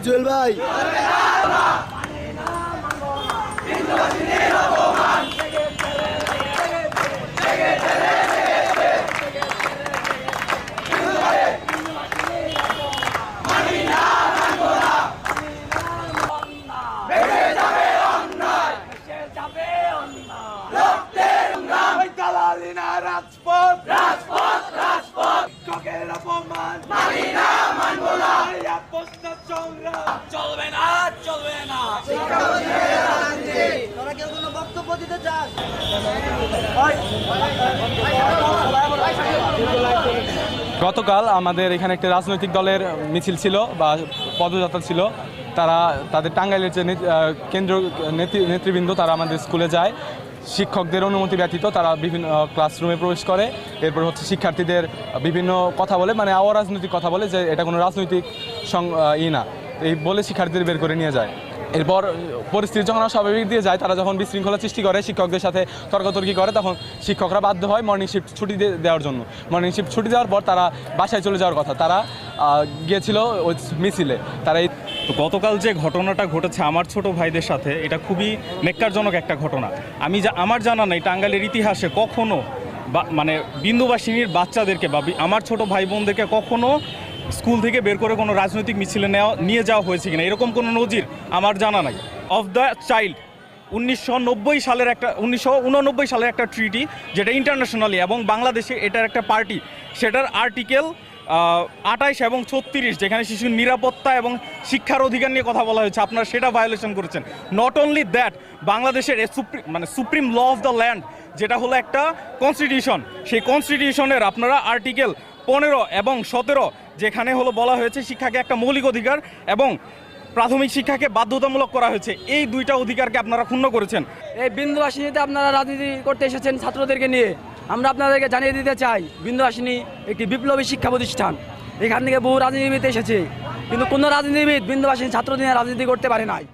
জুয়েল ভাই। রাজপথ রাজপথ রাজপথ চোখের অপমান মানি না মানব না সংগ্রাম চলবে না চলবে না। তারা কেউ কোনো বক্তব্য দিতে চান? গতকাল আমাদের এখানে একটা রাজনৈতিক দলের মিছিল ছিল বা পদযাত্রা ছিল। তারা তাদের টাঙ্গাইলের যে কেন্দ্রীয় নেতৃবৃন্দ তারা আমাদের স্কুলে যায়, শিক্ষকদের অনুমতি ব্যতীত তারা বিভিন্ন ক্লাসরুমে প্রবেশ করে। এরপর হচ্ছে শিক্ষার্থীদের বিভিন্ন কথা বলে, মানে অরাজনৈতিক কথা বলে যে এটা কোনো রাজনৈতিক না, এই বলে শিক্ষার্থীদের বের করে নিয়ে যায়। এরপর পরিস্থিতি যখন স্বাভাবিক দিয়ে যায়, তারা যখন বিশৃঙ্খলা সৃষ্টি করে, শিক্ষকদের সাথে তর্কাতর্কি করে, তখন শিক্ষকরা বাধ্য হয় মর্নিং শিফট ছুটি দেওয়ার জন্য। মর্নিং শিফট ছুটি দেওয়ার পর তারা বাসায় চলে যাওয়ার কথা। তারা গিয়েছিল ওই মিছিলে। তারা তো গতকাল যে ঘটনাটা ঘটেছে আমার ছোট ভাইদের সাথে, এটা খুবই নেক্কারজনক একটা ঘটনা। আমার জানা নেই টাঙ্গাইলের ইতিহাসে কখনো মানে বিন্দুবাসিনীর বাচ্চাদেরকে বা আমার ছোট ভাই বোনদেরকে কখনো স্কুল থেকে বের করে কোনো রাজনৈতিক মিছিলে নিয়ে যাওয়া হয়েছে কিনা এরকম কোনো নজির আমার জানা নাই। অফ দ্য চাইল্ড 1989 সালের একটা ট্রিটি, যেটা ইন্টারন্যাশনালি এবং বাংলাদেশে এটার একটা পার্টি, সেটার আর্টিকেল 28 এবং 36, যেখানে শিশুর নিরাপত্তা এবং শিক্ষার অধিকার নিয়ে কথা বলা হয়েছে, আপনারা সেটা ভায়োলেশন করেছেন। নট অনলি দ্যাট, বাংলাদেশের supreme law of the land, যেটা হলো একটা কনস্টিটিউশন, সেই কনস্টিটিউশনের আপনারা আর্টিকেল 15 এবং 17, যেখানে হলো বলা হয়েছে শিক্ষাকে একটা মৌলিক অধিকার এবং প্রাথমিক শিক্ষাকে বাধ্যতামূলক করা হয়েছে, এই দুইটা অধিকারকে আপনারা ক্ষুণ্ণ করেছেন। এই বিন্দুবাসিনীতে আপনারা রাজনীতি করতে এসেছেন ছাত্রদেরকে নিয়ে। আমরা আপনাদেরকে জানিয়ে দিতে চাই, বিন্দুবাসিনী একটি বিপ্লবী শিক্ষা প্রতিষ্ঠান। এখান থেকে বহু রাজনীতিবিদ এসেছে, কিন্তু কোনো রাজনীতিবিদ বিন্দুবাসিনী ছাত্রদের নিয়ে রাজনীতি করতে পারে নাই।